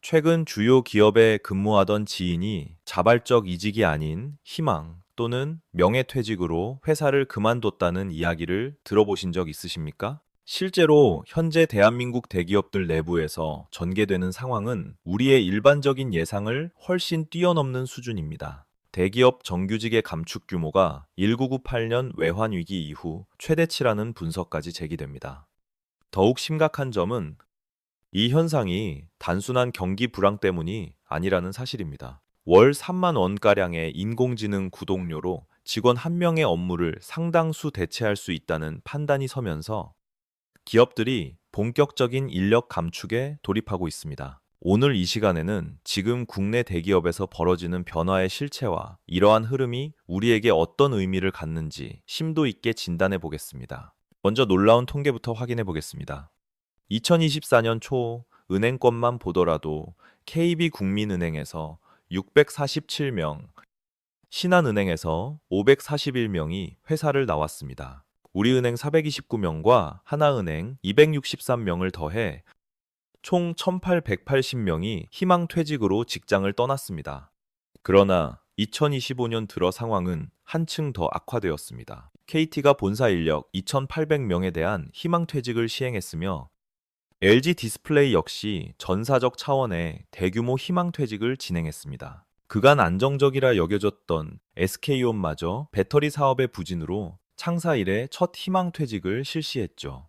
최근 주요 기업에 근무하던 지인이 자발적 이직이 아닌 희망 또는 명예퇴직으로 회사를 그만뒀다는 이야기를 들어보신 적 있으십니까? 실제로 현재 대한민국 대기업들 내부에서 전개되는 상황은 우리의 일반적인 예상을 훨씬 뛰어넘는 수준입니다. 대기업 정규직의 감축 규모가 1998년 외환위기 이후 최대치라는 분석까지 제기됩니다. 더욱 심각한 점은 이 현상이 단순한 경기 불황 때문이 아니라는 사실입니다. 월 3만 원가량의 인공지능 구독료로 직원 한 명의 업무를 상당수 대체할 수 있다는 판단이 서면서 기업들이 본격적인 인력 감축에 돌입하고 있습니다. 오늘 이 시간에는 지금 국내 대기업에서 벌어지는 변화의 실체와 이러한 흐름이 우리에게 어떤 의미를 갖는지 심도 있게 진단해 보겠습니다. 먼저 놀라운 통계부터 확인해 보겠습니다. 2024년 초 은행권만 보더라도 KB국민은행에서 647명, 신한은행에서 541명이 회사를 나왔습니다. 우리은행 429명과 하나은행 263명을 더해 총 1,880명이 희망퇴직으로 직장을 떠났습니다. 그러나 2025년 들어 상황은 한층 더 악화되었습니다. KT가 본사 인력 2,800명에 대한 희망퇴직을 시행했으며 LG 디스플레이 역시 전사적 차원의 대규모 희망퇴직을 진행했습니다. 그간 안정적이라 여겨졌던 SK온마저 배터리 사업의 부진으로 창사 이래 첫 희망퇴직을 실시했죠.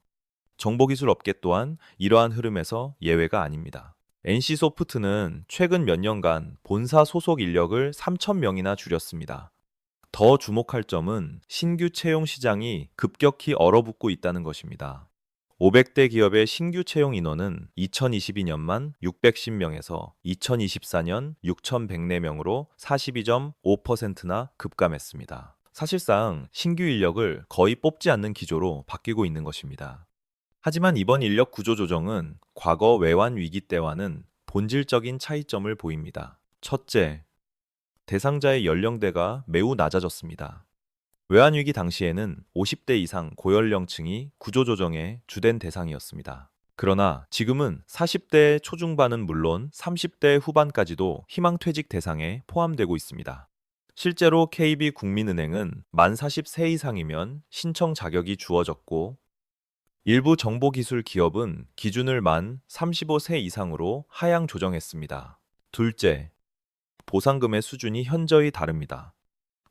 정보기술 업계 또한 이러한 흐름에서 예외가 아닙니다. NC소프트는 최근 몇 년간 본사 소속 인력을 3,000명이나 줄였습니다. 더 주목할 점은 신규 채용 시장이 급격히 얼어붙고 있다는 것입니다. 500대 기업의 신규 채용 인원은 2022년만 610명에서 2024년 6,104명으로 42.5%나 급감했습니다. 사실상 신규 인력을 거의 뽑지 않는 기조로 바뀌고 있는 것입니다. 하지만 이번 인력 구조 조정은 과거 외환 위기 때와는 본질적인 차이점을 보입니다. 첫째, 대상자의 연령대가 매우 낮아졌습니다. 외환위기 당시에는 50대 이상 고연령층이 구조조정의 주된 대상이었습니다. 그러나 지금은 40대 초중반은 물론 30대 후반까지도 희망퇴직 대상에 포함되고 있습니다. 실제로 KB국민은행은 만 40세 이상이면 신청 자격이 주어졌고 일부 정보기술 기업은 기준을 만 35세 이상으로 하향 조정했습니다. 둘째, 보상금의 수준이 현저히 다릅니다.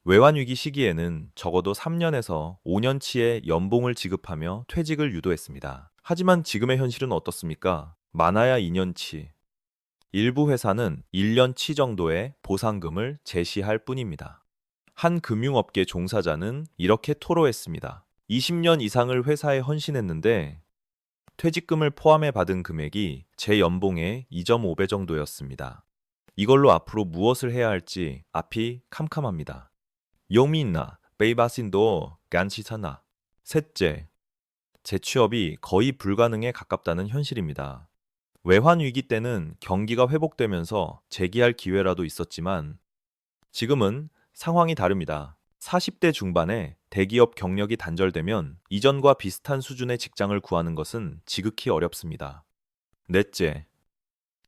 외환위기 시기에는 적어도 3년에서 5년치의 연봉을 지급하며 퇴직을 유도했습니다. 하지만 지금의 현실은 어떻습니까? 많아야 2년치. 일부 회사는 1년치 정도의 보상금을 제시할 뿐입니다. 한 금융업계 종사자는 이렇게 토로했습니다. 20년 이상을 회사에 헌신했는데 퇴직금을 포함해 받은 금액이 제 연봉의 2.5배 정도였습니다. 이걸로 앞으로 무엇을 해야 할지 앞이 캄캄합니다. 용민나, 베이바신도 간치사나. 셋째, 재취업이 거의 불가능에 가깝다는 현실입니다. 외환 위기 때는 경기가 회복되면서 재기할 기회라도 있었지만 지금은 상황이 다릅니다. 40대 중반에 대기업 경력이 단절되면 이전과 비슷한 수준의 직장을 구하는 것은 지극히 어렵습니다. 넷째,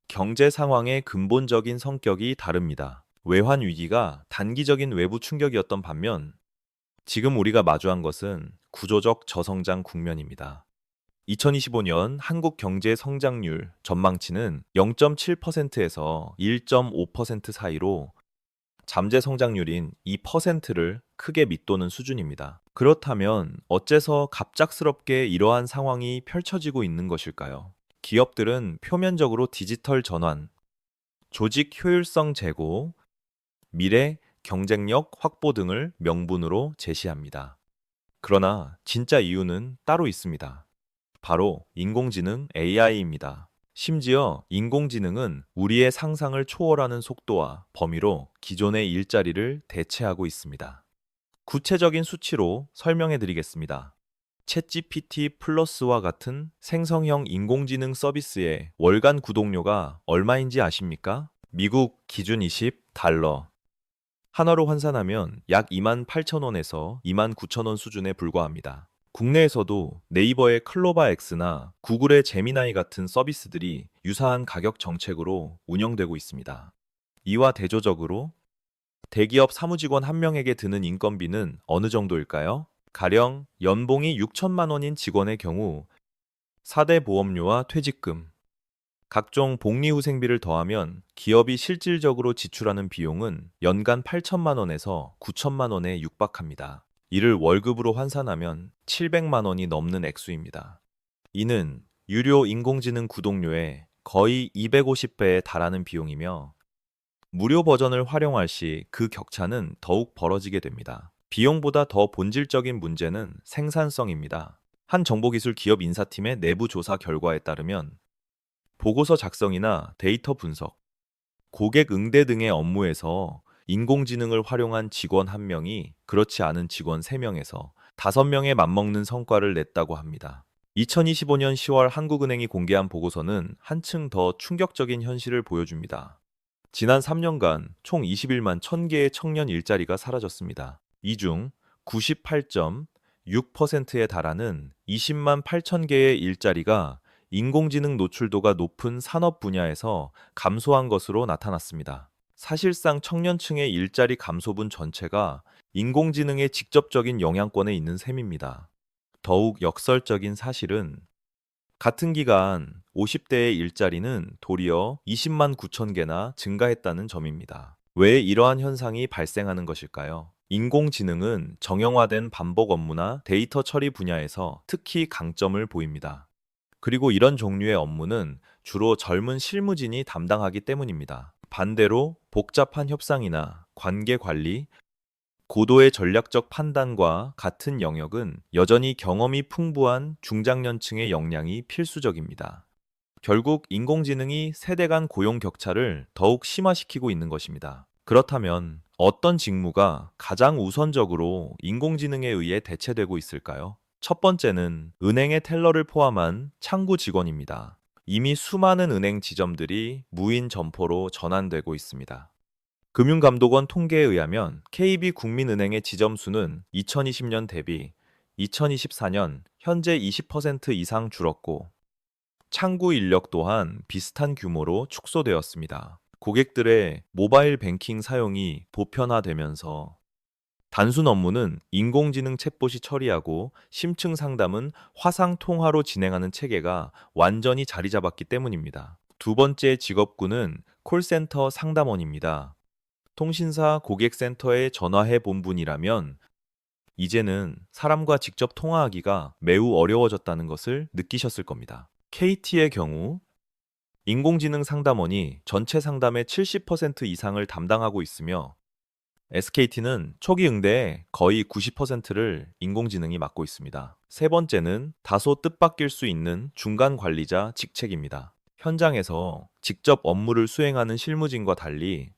경제 상황의 근본적인 성격이 다릅니다. 외환 위기가 단기적인 외부 충격이었던 반면 지금 우리가 마주한 것은 구조적 저성장 국면입니다. 2025년 한국 경제 성장률 전망치는 0.7%에서 1.5% 사이로 잠재 성장률인 2%를 크게 밑도는 수준입니다. 그렇다면 어째서 갑작스럽게 이러한 상황이 펼쳐지고 있는 것일까요? 기업들은 표면적으로 디지털 전환, 조직 효율성 제고, 미래 경쟁력 확보 등을 명분으로 제시합니다. 그러나 진짜 이유는 따로 있습니다. 바로 인공지능 AI입니다. 심지어 인공지능은 우리의 상상을 초월하는 속도와 범위로 기존의 일자리를 대체하고 있습니다. 구체적인 수치로 설명해 드리겠습니다. 챗GPT 플러스와 같은 생성형 인공지능 서비스의 월간 구독료가 얼마인지 아십니까? 미국 기준 20달러. 한화로 환산하면 약 28,000원에서 29,000원 수준에 불과합니다. 국내에서도 네이버의 클로바 X나 구글의 제미나이 같은 서비스들이 유사한 가격 정책으로 운영되고 있습니다. 이와 대조적으로 대기업 사무직원 한 명에게 드는 인건비는 어느 정도일까요? 가령 연봉이 6천만 원인 직원의 경우 4대 보험료와 퇴직금, 각종 복리후생비를 더하면 기업이 실질적으로 지출하는 비용은 연간 8천만 원에서 9천만 원에 육박합니다. 이를 월급으로 환산하면 700만 원이 넘는 액수입니다. 이는 유료 인공지능 구독료의 거의 250배에 달하는 비용이며 무료 버전을 활용할 시 그 격차는 더욱 벌어지게 됩니다. 비용보다 더 본질적인 문제는 생산성입니다. 한 정보기술 기업 인사팀의 내부 조사 결과에 따르면 보고서 작성이나 데이터 분석, 고객 응대 등의 업무에서 인공지능을 활용한 직원 1명이 그렇지 않은 직원 3명에서 5명에 맞먹는 성과를 냈다고 합니다. 2025년 10월 한국은행이 공개한 보고서는 한층 더 충격적인 현실을 보여줍니다. 지난 3년간 총 21만 1000개의 청년 일자리가 사라졌습니다. 이 중 98.6%에 달하는 20만 8000개의 일자리가 인공지능 노출도가 높은 산업 분야에서 감소한 것으로 나타났습니다. 사실상 청년층의 일자리 감소분 전체가 인공지능의 직접적인 영향권에 있는 셈입니다. 더욱 역설적인 사실은 같은 기간 50대의 일자리는 도리어 20만 9천 개나 증가했다는 점입니다. 왜 이러한 현상이 발생하는 것일까요? 인공지능은 정형화된 반복 업무나 데이터 처리 분야에서 특히 강점을 보입니다. 그리고 이런 종류의 업무는 주로 젊은 실무진이 담당하기 때문입니다. 반대로 복잡한 협상이나 관계 관리, 고도의 전략적 판단과 같은 영역은 여전히 경험이 풍부한 중장년층의 역량이 필수적입니다. 결국 인공지능이 세대 간 고용 격차를 더욱 심화시키고 있는 것입니다. 그렇다면 어떤 직무가 가장 우선적으로 인공지능에 의해 대체되고 있을까요? 첫 번째는 은행의 텔러를 포함한 창구 직원입니다. 이미 수많은 은행 지점들이 무인 점포로 전환되고 있습니다. 금융감독원 통계에 의하면 KB국민은행의 지점 수는 2020년 대비 2024년 현재 20% 이상 줄었고 창구 인력 또한 비슷한 규모로 축소되었습니다. 고객들의 모바일 뱅킹 사용이 보편화되면서 단순 업무는 인공지능 챗봇이 처리하고 심층 상담은 화상 통화로 진행하는 체계가 완전히 자리 잡았기 때문입니다. 두 번째 직업군은 콜센터 상담원입니다. 통신사 고객센터에 전화해 본 분이라면 이제는 사람과 직접 통화하기가 매우 어려워졌다는 것을 느끼셨을 겁니다. KT의 경우 인공지능 상담원이 전체 상담의 70% 이상을 담당하고 있으며 SKT는 초기 응대의 거의 90%를 인공지능이 맡고 있습니다. 세 번째는 다소 뜻밖일 수 있는 중간 관리자 직책입니다. 현장에서 직접 업무를 수행하는 실무진과 달리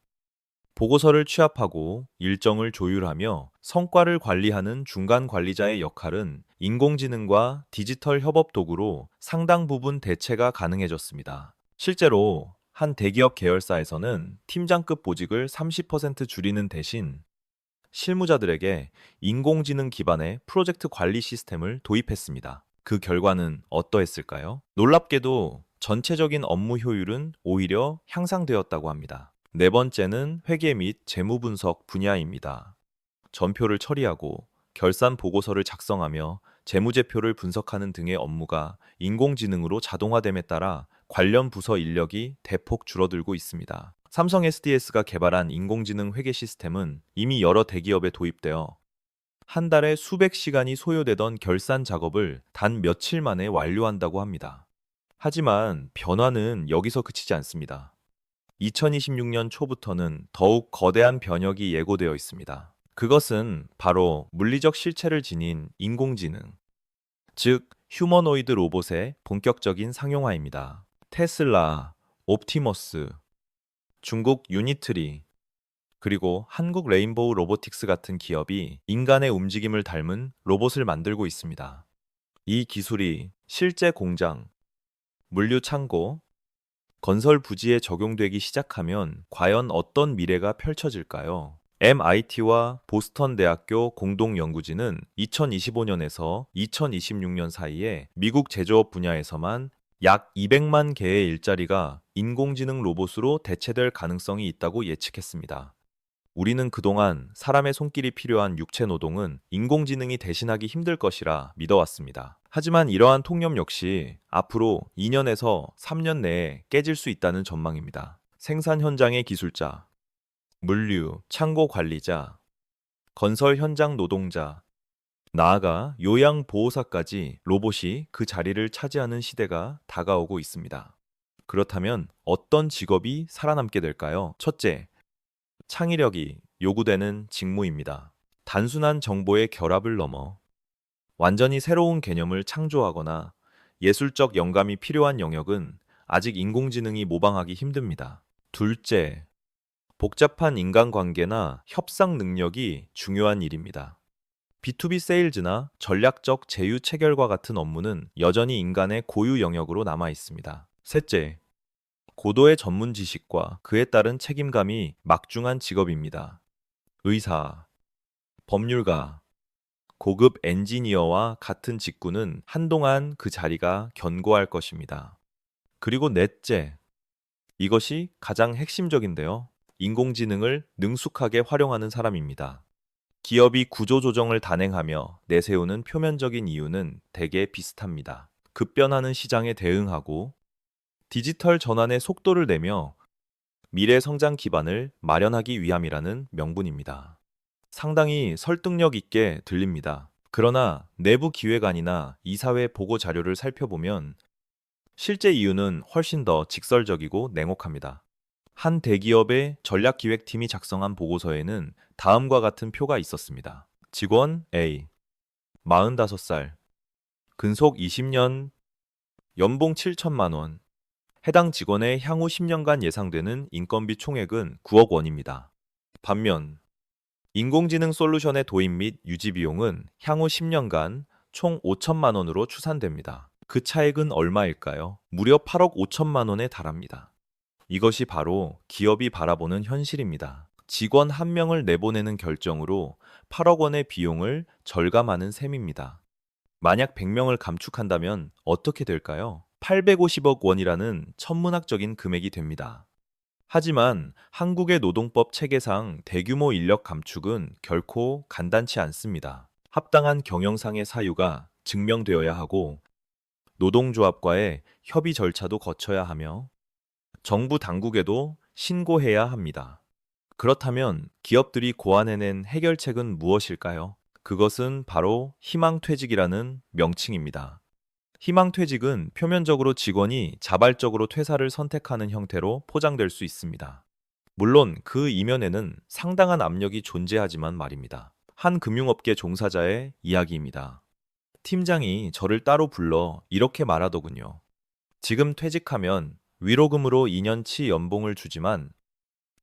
보고서를 취합하고 일정을 조율하며 성과를 관리하는 중간 관리자의 역할은 인공지능과 디지털 협업 도구로 상당 부분 대체가 가능해졌습니다. 실제로 한 대기업 계열사에서는 팀장급 보직을 30% 줄이는 대신 실무자들에게 인공지능 기반의 프로젝트 관리 시스템을 도입했습니다. 그 결과는 어떠했을까요? 놀랍게도 전체적인 업무 효율은 오히려 향상되었다고 합니다. 네 번째는 회계 및 재무 분석 분야입니다. 전표를 처리하고 결산 보고서를 작성하며 재무제표를 분석하는 등의 업무가 인공지능으로 자동화됨에 따라 관련 부서 인력이 대폭 줄어들고 있습니다. 삼성 SDS가 개발한 인공지능 회계 시스템은 이미 여러 대기업에 도입되어 한 달에 수백 시간이 소요되던 결산 작업을 단 며칠 만에 완료한다고 합니다. 하지만 변화는 여기서 그치지 않습니다. 2026년 초부터는 더욱 거대한 변혁이 예고되어 있습니다. 그것은 바로 물리적 실체를 지닌 인공지능, 즉 휴머노이드 로봇의 본격적인 상용화입니다. 테슬라, 옵티머스, 중국 유니트리, 그리고 한국 레인보우 로보틱스 같은 기업이 인간의 움직임을 닮은 로봇을 만들고 있습니다. 이 기술이 실제 공장, 물류 창고, 건설 부지에 적용되기 시작하면 과연 어떤 미래가 펼쳐질까요? MIT와 보스턴 대학교 공동 연구진은 2025년에서 2026년 사이에 미국 제조업 분야에서만 약 200만 개의 일자리가 인공지능 로봇으로 대체될 가능성이 있다고 예측했습니다. 우리는 그동안 사람의 손길이 필요한 육체 노동은 인공지능이 대신하기 힘들 것이라 믿어왔습니다. 하지만 이러한 통념 역시 앞으로 2년에서 3년 내에 깨질 수 있다는 전망입니다. 생산 현장의 기술자, 물류, 창고 관리자, 건설 현장 노동자, 나아가 요양보호사까지 로봇이 그 자리를 차지하는 시대가 다가오고 있습니다. 그렇다면 어떤 직업이 살아남게 될까요? 첫째, 창의력이 요구되는 직무입니다. 단순한 정보의 결합을 넘어 완전히 새로운 개념을 창조하거나 예술적 영감이 필요한 영역은 아직 인공지능이 모방하기 힘듭니다. 둘째, 복잡한 인간관계나 협상 능력이 중요한 일입니다. B2B 세일즈나 전략적 제휴 체결과 같은 업무는 여전히 인간의 고유 영역으로 남아 있습니다. 셋째, 고도의 전문 지식과 그에 따른 책임감이 막중한 직업입니다. 의사, 법률가, 고급 엔지니어와 같은 직군은 한동안 그 자리가 견고할 것입니다. 그리고 넷째, 이것이 가장 핵심적인데요. 인공지능을 능숙하게 활용하는 사람입니다. 기업이 구조조정을 단행하며 내세우는 표면적인 이유는 대개 비슷합니다. 급변하는 시장에 대응하고 디지털 전환의 속도를 내며 미래 성장 기반을 마련하기 위함이라는 명분입니다. 상당히 설득력 있게 들립니다. 그러나 내부 기획안이나 이사회 보고 자료를 살펴보면 실제 이유는 훨씬 더 직설적이고 냉혹합니다. 한 대기업의 전략기획팀이 작성한 보고서에는 다음과 같은 표가 있었습니다. 직원 A, 45살, 근속 20년, 연봉 7천만 원. 해당 직원의 향후 10년간 예상되는 인건비 총액은 9억 원입니다. 반면 인공지능 솔루션의 도입 및 유지 비용은 향후 10년간 총 5천만 원으로 추산됩니다. 그 차액은 얼마일까요? 무려 8억 5천만 원에 달합니다. 이것이 바로 기업이 바라보는 현실입니다. 직원 한 명을 내보내는 결정으로 8억 원의 비용을 절감하는 셈입니다. 만약 100명을 감축한다면 어떻게 될까요? 850억 원이라는 천문학적인 금액이 됩니다. 하지만 한국의 노동법 체계상 대규모 인력 감축은 결코 간단치 않습니다. 합당한 경영상의 사유가 증명되어야 하고 노동조합과의 협의 절차도 거쳐야 하며 정부 당국에도 신고해야 합니다. 그렇다면 기업들이 고안해낸 해결책은 무엇일까요? 그것은 바로 희망퇴직이라는 명칭입니다. 희망퇴직은 표면적으로 직원이 자발적으로 퇴사를 선택하는 형태로 포장될 수 있습니다. 물론 그 이면에는 상당한 압력이 존재하지만 말입니다. 한 금융업계 종사자의 이야기입니다. 팀장이 저를 따로 불러 이렇게 말하더군요. 지금 퇴직하면 위로금으로 2년치 연봉을 주지만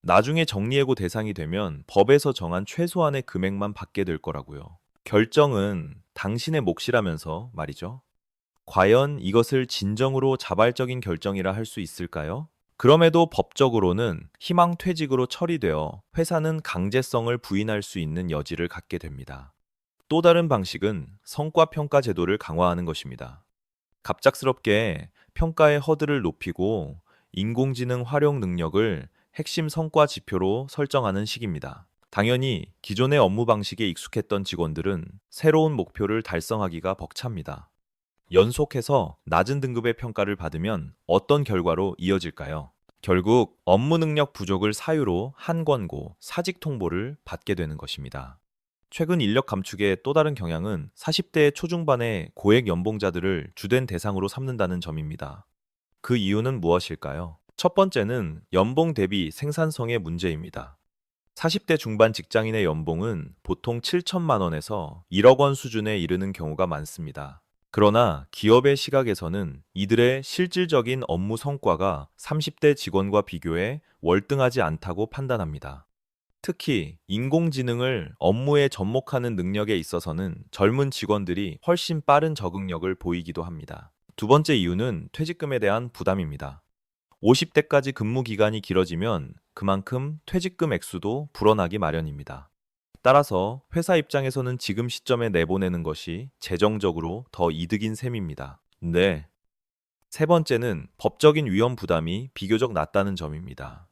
나중에 정리해고 대상이 되면 법에서 정한 최소한의 금액만 받게 될 거라고요. 결정은 당신의 몫이라면서 말이죠. 과연 이것을 진정으로 자발적인 결정이라 할 수 있을까요? 그럼에도 법적으로는 희망퇴직으로 처리되어 회사는 강제성을 부인할 수 있는 여지를 갖게 됩니다. 또 다른 방식은 성과평가 제도를 강화하는 것입니다. 갑작스럽게 평가의 허들을 높이고 인공지능 활용 능력을 핵심 성과 지표로 설정하는 식입니다. 당연히 기존의 업무 방식에 익숙했던 직원들은 새로운 목표를 달성하기가 벅찹니다. 연속해서 낮은 등급의 평가를 받으면 어떤 결과로 이어질까요? 결국 업무 능력 부족을 사유로 한 권고, 사직 통보를 받게 되는 것입니다. 최근 인력 감축의 또 다른 경향은 40대 초중반의 고액 연봉자들을 주된 대상으로 삼는다는 점입니다. 그 이유는 무엇일까요? 첫 번째는 연봉 대비 생산성의 문제입니다. 40대 중반 직장인의 연봉은 보통 7천만 원에서 1억 원 수준에 이르는 경우가 많습니다. 그러나 기업의 시각에서는 이들의 실질적인 업무 성과가 30대 직원과 비교해 월등하지 않다고 판단합니다. 특히 인공지능을 업무에 접목하는 능력에 있어서는 젊은 직원들이 훨씬 빠른 적응력을 보이기도 합니다. 두 번째 이유는 퇴직금에 대한 부담입니다. 50대까지 근무 기간이 길어지면 그만큼 퇴직금 액수도 불어나기 마련입니다. 따라서 회사 입장에서는 지금 시점에 내보내는 것이 재정적으로 더 이득인 셈입니다. 네. 세 번째는 법적인 위험 부담이 비교적 낮다는 점입니다.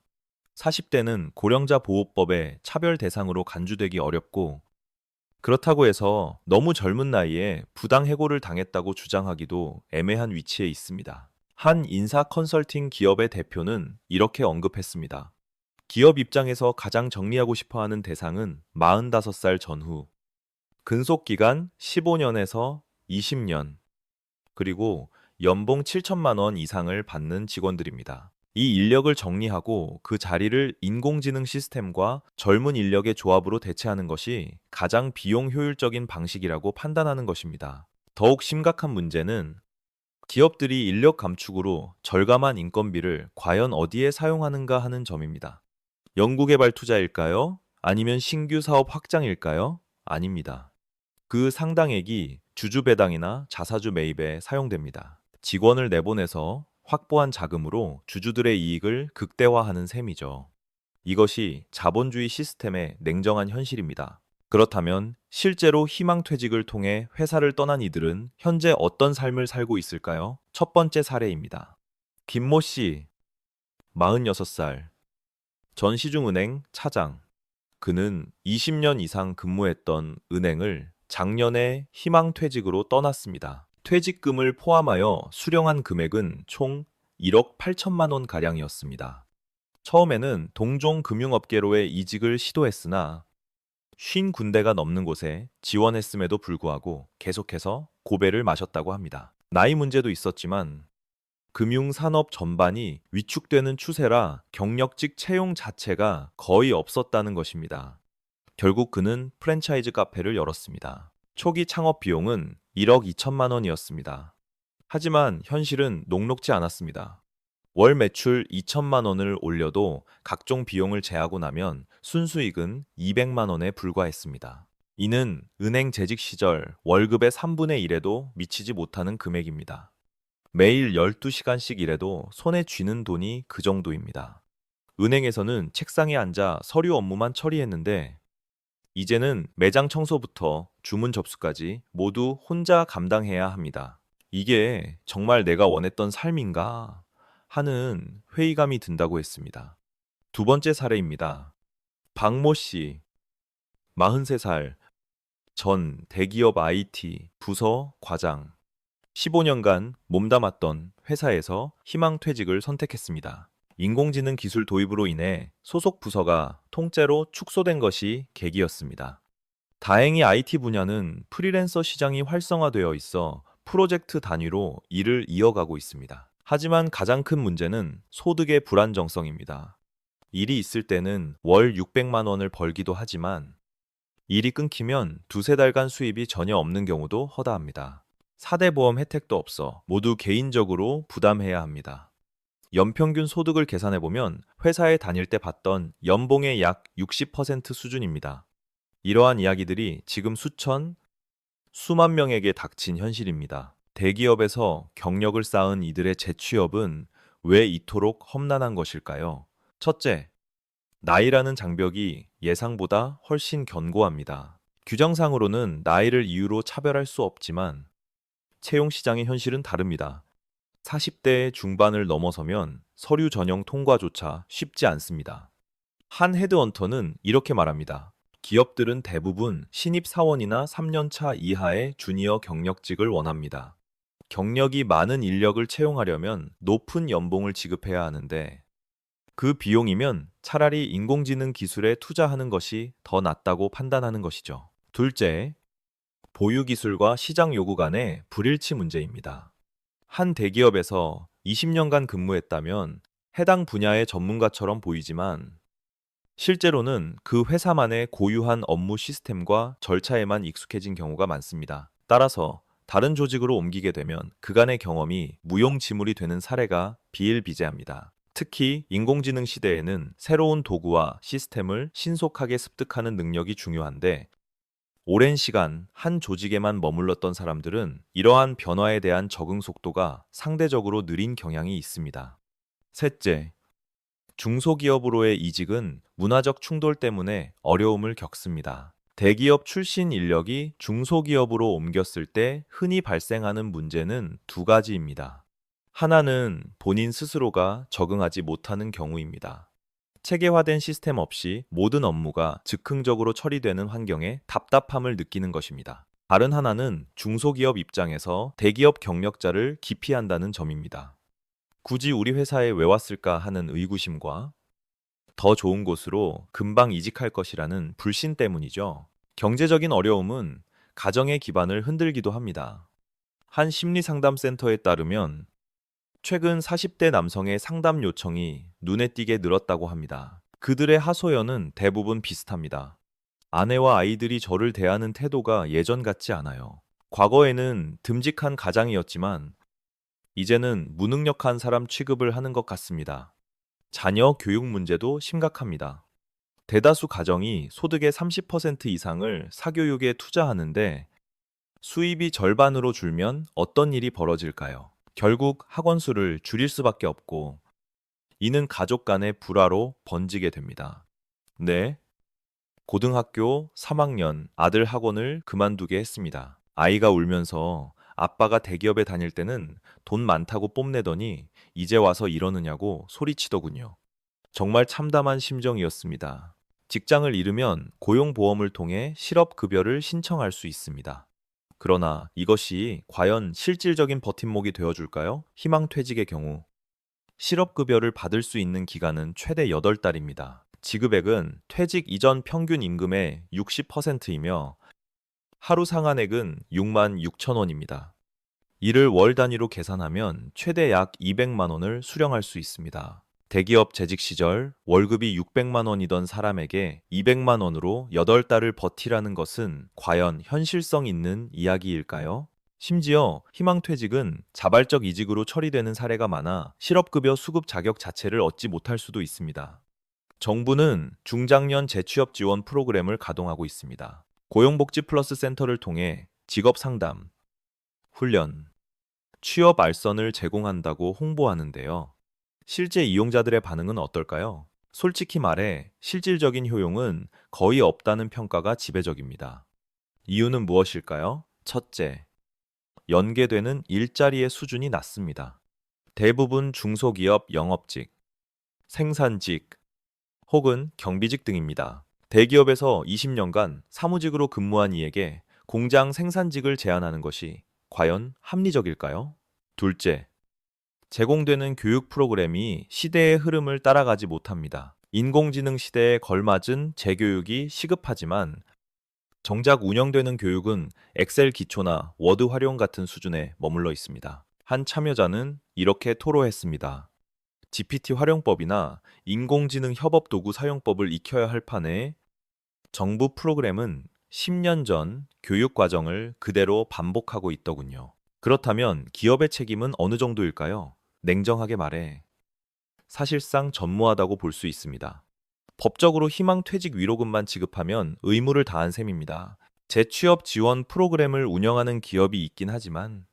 40대는 고령자 보호법의 차별 대상으로 간주되기 어렵고, 그렇다고 해서 너무 젊은 나이에 부당해고를 당했다고 주장하기도 애매한 위치에 있습니다. 한 인사 컨설팅 기업의 대표는 이렇게 언급했습니다. 기업 입장에서 가장 정리하고 싶어 하는 대상은 45살 전후, 근속 기간 15년에서 20년, 그리고 연봉 7천만 원 이상을 받는 직원들입니다. 이 인력을 정리하고 그 자리를 인공지능 시스템과 젊은 인력의 조합으로 대체하는 것이 가장 비용 효율적인 방식이라고 판단하는 것입니다. 더욱 심각한 문제는 기업들이 인력 감축으로 절감한 인건비를 과연 어디에 사용하는가 하는 점입니다. 연구개발 투자일까요? 아니면 신규 사업 확장일까요? 아닙니다. 그 상당액이 주주 배당이나 자사주 매입에 사용됩니다. 직원을 내보내서 확보한 자금으로 주주들의 이익을 극대화하는 셈이죠. 이것이 자본주의 시스템의 냉정한 현실입니다. 그렇다면 실제로 희망퇴직을 통해 회사를 떠난 이들은 현재 어떤 삶을 살고 있을까요? 첫 번째 사례입니다. 김모 씨, 46살, 전시중은행 차장. 그는 20년 이상 근무했던 은행을 작년에 희망퇴직으로 떠났습니다. 퇴직금을 포함하여 수령한 금액은 총 1억 8천만 원 가량이었습니다. 처음에는 동종 금융업계로의 이직을 시도했으나 50군데가 넘는 곳에 지원했음에도 불구하고 계속해서 고배를 마셨다고 합니다. 나이 문제도 있었지만 금융산업 전반이 위축되는 추세라 경력직 채용 자체가 거의 없었다는 것입니다. 결국 그는 프랜차이즈 카페를 열었습니다. 초기 창업 비용은 1억 2천만 원이었습니다. 하지만 현실은 녹록지 않았습니다. 월 매출 2천만 원을 올려도 각종 비용을 제하고 나면 순수익은 200만 원에 불과했습니다. 이는 은행 재직 시절 월급의 3분의 1에도 미치지 못하는 금액입니다. 매일 12시간씩 일해도 손에 쥐는 돈이 그 정도입니다. 은행에서는 책상에 앉아 서류 업무만 처리했는데 이제는 매장 청소부터 주문 접수까지 모두 혼자 감당해야 합니다. 이게 정말 내가 원했던 삶인가 하는 회의감이 든다고 했습니다. 두 번째 사례입니다. 박모 씨, 43살, 전 대기업 IT 부서 과장. 15년간 몸담았던 회사에서 희망퇴직을 선택했습니다. 인공지능 기술 도입으로 인해 소속 부서가 통째로 축소된 것이 계기였습니다. 다행히 IT 분야는 프리랜서 시장이 활성화되어 있어 프로젝트 단위로 일을 이어가고 있습니다. 하지만 가장 큰 문제는 소득의 불안정성입니다. 일이 있을 때는 월 600만 원을 벌기도 하지만 일이 끊기면 두세 달간 수입이 전혀 없는 경우도 허다합니다. 4대 보험 혜택도 없어 모두 개인적으로 부담해야 합니다. 연평균 소득을 계산해보면 회사에 다닐 때 받던 연봉의 약 60% 수준입니다. 이러한 이야기들이 지금 수만 명에게 닥친 현실입니다. 대기업에서 경력을 쌓은 이들의 재취업은 왜 이토록 험난한 것일까요? 첫째, 나이라는 장벽이 예상보다 훨씬 견고합니다. 규정상으로는 나이를 이유로 차별할 수 없지만 채용 시장의 현실은 다릅니다. 40대 중반을 넘어서면 서류 전형 통과조차 쉽지 않습니다. 한 헤드헌터는 이렇게 말합니다. 기업들은 대부분 신입 사원이나 3년차 이하의 주니어 경력직을 원합니다. 경력이 많은 인력을 채용하려면 높은 연봉을 지급해야 하는데 그 비용이면 차라리 인공지능 기술에 투자하는 것이 더 낫다고 판단하는 것이죠. 둘째, 보유 기술과 시장 요구 간의 불일치 문제입니다. 한 대기업에서 20년간 근무했다면 해당 분야의 전문가처럼 보이지만 실제로는 그 회사만의 고유한 업무 시스템과 절차에만 익숙해진 경우가 많습니다. 따라서 다른 조직으로 옮기게 되면 그간의 경험이 무용지물이 되는 사례가 비일비재합니다. 특히 인공지능 시대에는 새로운 도구와 시스템을 신속하게 습득하는 능력이 중요한데 오랜 시간 한 조직에만 머물렀던 사람들은 이러한 변화에 대한 적응 속도가 상대적으로 느린 경향이 있습니다. 셋째, 중소기업으로의 이직은 문화적 충돌 때문에 어려움을 겪습니다. 대기업 출신 인력이 중소기업으로 옮겼을 때 흔히 발생하는 문제는 두 가지입니다. 하나는 본인 스스로가 적응하지 못하는 경우입니다. 체계화된 시스템 없이 모든 업무가 즉흥적으로 처리되는 환경에 답답함을 느끼는 것입니다. 다른 하나는 중소기업 입장에서 대기업 경력자를 기피한다는 점입니다. 굳이 우리 회사에 왜 왔을까 하는 의구심과 더 좋은 곳으로 금방 이직할 것이라는 불신 때문이죠. 경제적인 어려움은 가정의 기반을 흔들기도 합니다. 한 심리상담센터에 따르면 최근 40대 남성의 상담 요청이 눈에 띄게 늘었다고 합니다. 그들의 하소연은 대부분 비슷합니다. 아내와 아이들이 저를 대하는 태도가 예전 같지 않아요. 과거에는 듬직한 가장이었지만 이제는 무능력한 사람 취급을 하는 것 같습니다. 자녀 교육 문제도 심각합니다. 대다수 가정이 소득의 30% 이상을 사교육에 투자하는데 수입이 절반으로 줄면 어떤 일이 벌어질까요? 결국 학원 수를 줄일 수밖에 없고 이는 가족 간의 불화로 번지게 됩니다. 네, 고등학교 3학년 아들 학원을 그만두게 했습니다. 아이가 울면서 아빠가 대기업에 다닐 때는 돈 많다고 뽐내더니 이제 와서 이러느냐고 소리치더군요. 정말 참담한 심정이었습니다. 직장을 잃으면 고용보험을 통해 실업급여를 신청할 수 있습니다. 그러나 이것이 과연 실질적인 버팀목이 되어줄까요? 희망퇴직의 경우 실업급여를 받을 수 있는 기간은 최대 8달입니다. 지급액은 퇴직 이전 평균 임금의 60%이며 하루 상한액은 6만 6천 원입니다. 이를 월 단위로 계산하면 최대 약 200만 원을 수령할 수 있습니다. 대기업 재직 시절 월급이 600만 원이던 사람에게 200만 원으로 8달을 버티라는 것은 과연 현실성 있는 이야기일까요? 심지어 희망퇴직은 자발적 이직으로 처리되는 사례가 많아 실업급여 수급 자격 자체를 얻지 못할 수도 있습니다. 정부는 중장년 재취업 지원 프로그램을 가동하고 있습니다. 고용복지 플러스 센터를 통해 직업 상담, 훈련, 취업 알선을 제공한다고 홍보하는데요. 실제 이용자들의 반응은 어떨까요? 솔직히 말해 실질적인 효용은 거의 없다는 평가가 지배적입니다. 이유는 무엇일까요? 첫째, 연계되는 일자리의 수준이 낮습니다. 대부분 중소기업 영업직, 생산직, 혹은 경비직 등입니다. 대기업에서 20년간 사무직으로 근무한 이에게 공장 생산직을 제안하는 것이 과연 합리적일까요? 둘째, 제공되는 교육 프로그램이 시대의 흐름을 따라가지 못합니다. 인공지능 시대에 걸맞은 재교육이 시급하지만 정작 운영되는 교육은 엑셀 기초나 워드 활용 같은 수준에 머물러 있습니다. 한 참여자는 이렇게 토로했습니다. GPT 활용법이나 인공지능 협업 도구 사용법을 익혀야 할 판에 정부 프로그램은 10년 전 교육 과정을 그대로 반복하고 있더군요. 그렇다면 기업의 책임은 어느 정도일까요? 냉정하게 말해 사실상 전무하다고 볼 수 있습니다. 법적으로 희망퇴직 위로금만 지급하면 의무를 다한 셈입니다. 재취업 지원 프로그램을 운영하는 기업이 있긴 하지만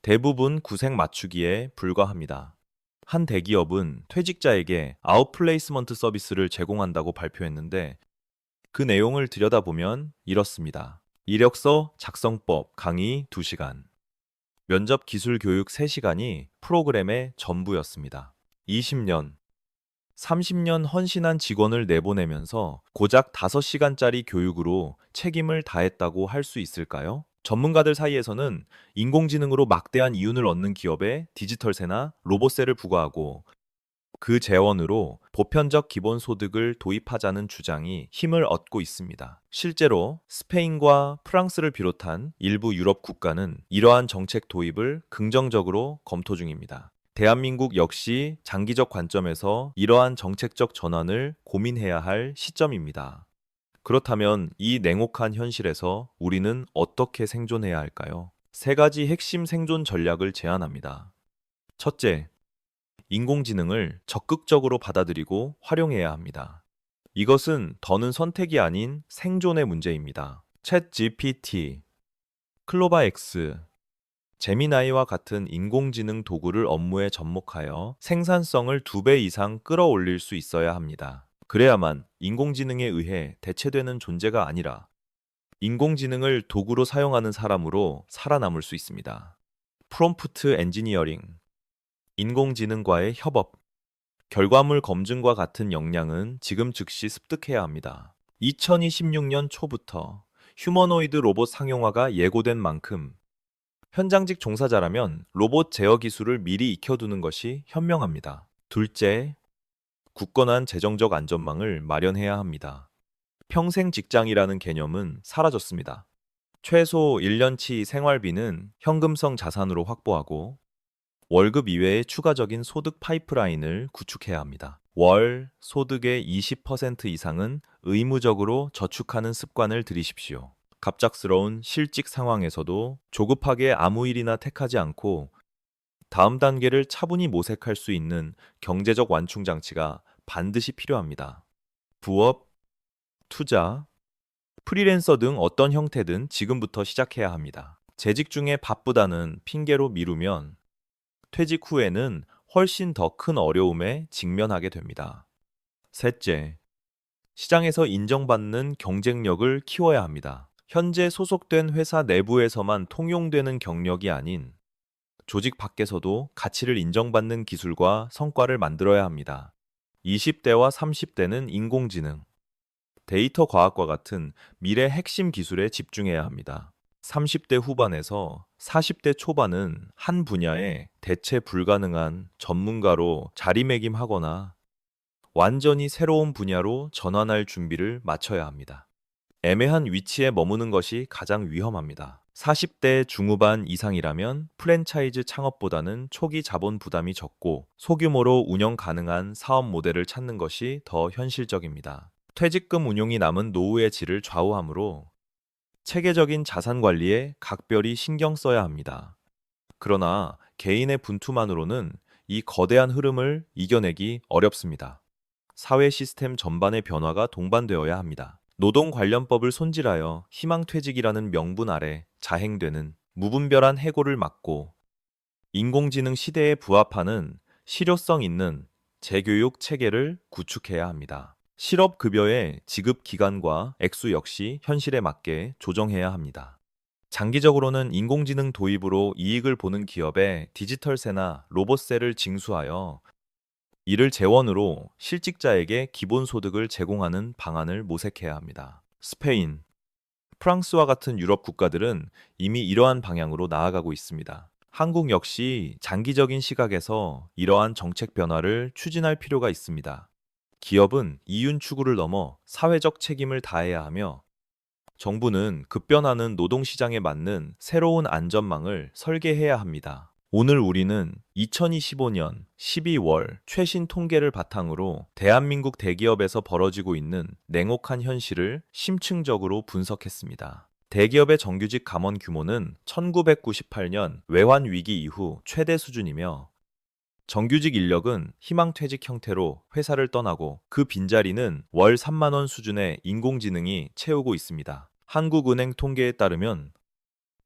대부분 구색 맞추기에 불과합니다. 한 대기업은 퇴직자에게 아웃플레이스먼트 서비스를 제공한다고 발표했는데 그 내용을 들여다보면 이렇습니다. 이력서 작성법 강의 2시간, 면접 기술 교육 3시간이 프로그램의 전부였습니다. 20년, 30년 헌신한 직원을 내보내면서 고작 5시간짜리 교육으로 책임을 다했다고 할 수 있을까요? 전문가들 사이에서는 인공지능으로 막대한 이윤을 얻는 기업에 디지털세나 로봇세를 부과하고 그 재원으로 보편적 기본소득을 도입하자는 주장이 힘을 얻고 있습니다. 실제로 스페인과 프랑스를 비롯한 일부 유럽 국가는 이러한 정책 도입을 긍정적으로 검토 중입니다. 대한민국 역시 장기적 관점에서 이러한 정책적 전환을 고민해야 할 시점입니다. 그렇다면 이 냉혹한 현실에서 우리는 어떻게 생존해야 할까요? 세 가지 핵심 생존 전략을 제안합니다. 첫째, 인공지능을 적극적으로 받아들이고 활용해야 합니다. 이것은 더는 선택이 아닌 생존의 문제입니다. 챗 GPT, 클로바엑스, 제미나이와 같은 인공지능 도구를 업무에 접목하여 생산성을 2배 이상 끌어올릴 수 있어야 합니다. 그래야만 인공지능에 의해 대체되는 존재가 아니라 인공지능을 도구로 사용하는 사람으로 살아남을 수 있습니다. 프롬프트 엔지니어링, 인공지능과의 협업, 결과물 검증과 같은 역량은 지금 즉시 습득해야 합니다. 2026년 초부터 휴머노이드 로봇 상용화가 예고된 만큼 현장직 종사자라면 로봇 제어 기술을 미리 익혀두는 것이 현명합니다. 둘째, 굳건한 재정적 안전망을 마련해야 합니다. 평생 직장이라는 개념은 사라졌습니다. 최소 1년치 생활비는 현금성 자산으로 확보하고 월급 이외의 추가적인 소득 파이프라인을 구축해야 합니다. 월 소득의 20% 이상은 의무적으로 저축하는 습관을 들이십시오. 갑작스러운 실직 상황에서도 조급하게 아무 일이나 택하지 않고 다음 단계를 차분히 모색할 수 있는 경제적 완충 장치가 반드시 필요합니다. 부업, 투자, 프리랜서 등 어떤 형태든 지금부터 시작해야 합니다. 재직 중에 바쁘다는 핑계로 미루면 퇴직 후에는 훨씬 더 큰 어려움에 직면하게 됩니다. 셋째, 시장에서 인정받는 경쟁력을 키워야 합니다. 현재 소속된 회사 내부에서만 통용되는 경력이 아닌 조직 밖에서도 가치를 인정받는 기술과 성과를 만들어야 합니다. 20대와 30대는 인공지능, 데이터 과학과 같은 미래 핵심 기술에 집중해야 합니다. 30대 후반에서 40대 초반은 한 분야에 대체 불가능한 전문가로 자리매김하거나 완전히 새로운 분야로 전환할 준비를 마쳐야 합니다. 애매한 위치에 머무는 것이 가장 위험합니다. 40대 중후반 이상이라면 프랜차이즈 창업보다는 초기 자본 부담이 적고 소규모로 운영 가능한 사업 모델을 찾는 것이 더 현실적입니다. 퇴직금 운용이 남은 노후의 질을 좌우하므로 체계적인 자산 관리에 각별히 신경 써야 합니다. 그러나 개인의 분투만으로는 이 거대한 흐름을 이겨내기 어렵습니다. 사회 시스템 전반의 변화가 동반되어야 합니다. 노동관련법을 손질하여 희망퇴직이라는 명분 아래 자행되는 무분별한 해고를 막고 인공지능 시대에 부합하는 실효성 있는 재교육 체계를 구축해야 합니다. 실업급여의 지급 기간과 액수 역시 현실에 맞게 조정해야 합니다. 장기적으로는 인공지능 도입으로 이익을 보는 기업에 디지털세나 로봇세를 징수하여 이를 재원으로 실직자에게 기본소득을 제공하는 방안을 모색해야 합니다. 스페인, 프랑스와 같은 유럽 국가들은 이미 이러한 방향으로 나아가고 있습니다. 한국 역시 장기적인 시각에서 이러한 정책 변화를 추진할 필요가 있습니다. 기업은 이윤 추구를 넘어 사회적 책임을 다해야 하며 정부는 급변하는 노동시장에 맞는 새로운 안전망을 설계해야 합니다. 오늘 우리는 2025년 12월 최신 통계를 바탕으로 대한민국 대기업에서 벌어지고 있는 냉혹한 현실을 심층적으로 분석했습니다. 대기업의 정규직 감원 규모는 1998년 외환 위기 이후 최대 수준이며 정규직 인력은 희망퇴직 형태로 회사를 떠나고 그 빈자리는 월 3만 원 수준의 인공지능이 채우고 있습니다. 한국은행 통계에 따르면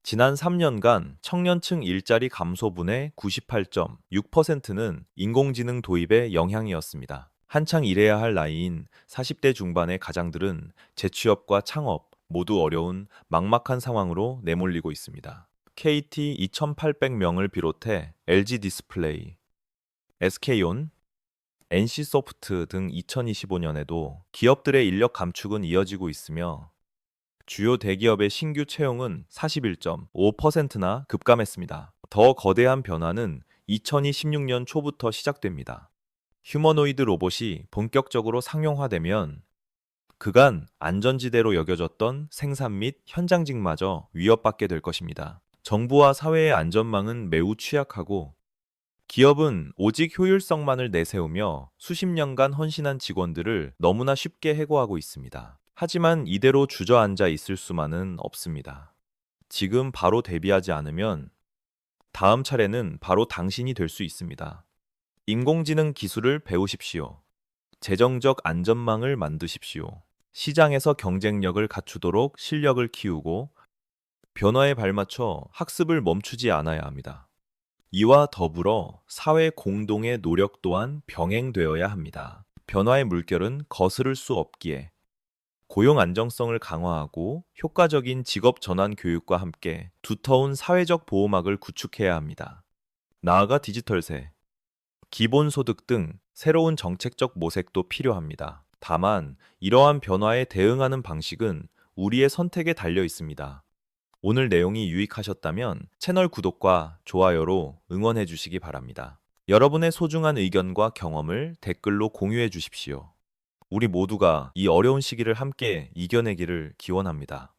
지난 3년간 청년층 일자리 감소분의 98.6%는 인공지능 도입의 영향이었습니다. 한창 일해야 할 나이인 40대 중반의 가장들은 재취업과 창업 모두 어려운 막막한 상황으로 내몰리고 있습니다. KT 2,800명을 비롯해 LG 디스플레이, SK온, NC소프트 등 2025년에도 기업들의 인력 감축은 이어지고 있으며 주요 대기업의 신규 채용은 41.5%나 급감했습니다. 더 거대한 변화는 2026년 초부터 시작됩니다. 휴머노이드 로봇이 본격적으로 상용화되면 그간 안전지대로 여겨졌던 생산 및 현장직마저 위협받게 될 것입니다. 정부와 사회의 안전망은 매우 취약하고 기업은 오직 효율성만을 내세우며 수십 년간 헌신한 직원들을 너무나 쉽게 해고하고 있습니다. 하지만 이대로 주저앉아 있을 수만은 없습니다. 지금 바로 대비하지 않으면 다음 차례는 바로 당신이 될 수 있습니다. 인공지능 기술을 배우십시오. 재정적 안전망을 만드십시오. 시장에서 경쟁력을 갖추도록 실력을 키우고 변화에 발맞춰 학습을 멈추지 않아야 합니다. 이와 더불어 사회 공동의 노력 또한 병행되어야 합니다. 변화의 물결은 거스를 수 없기에 고용 안정성을 강화하고 효과적인 직업 전환 교육과 함께 두터운 사회적 보호막을 구축해야 합니다. 나아가 디지털세, 기본소득 등 새로운 정책적 모색도 필요합니다. 다만 이러한 변화에 대응하는 방식은 우리의 선택에 달려 있습니다. 오늘 내용이 유익하셨다면 채널 구독과 좋아요로 응원해 주시기 바랍니다. 여러분의 소중한 의견과 경험을 댓글로 공유해 주십시오. 우리 모두가 이 어려운 시기를 함께 이겨내기를 기원합니다.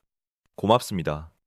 고맙습니다.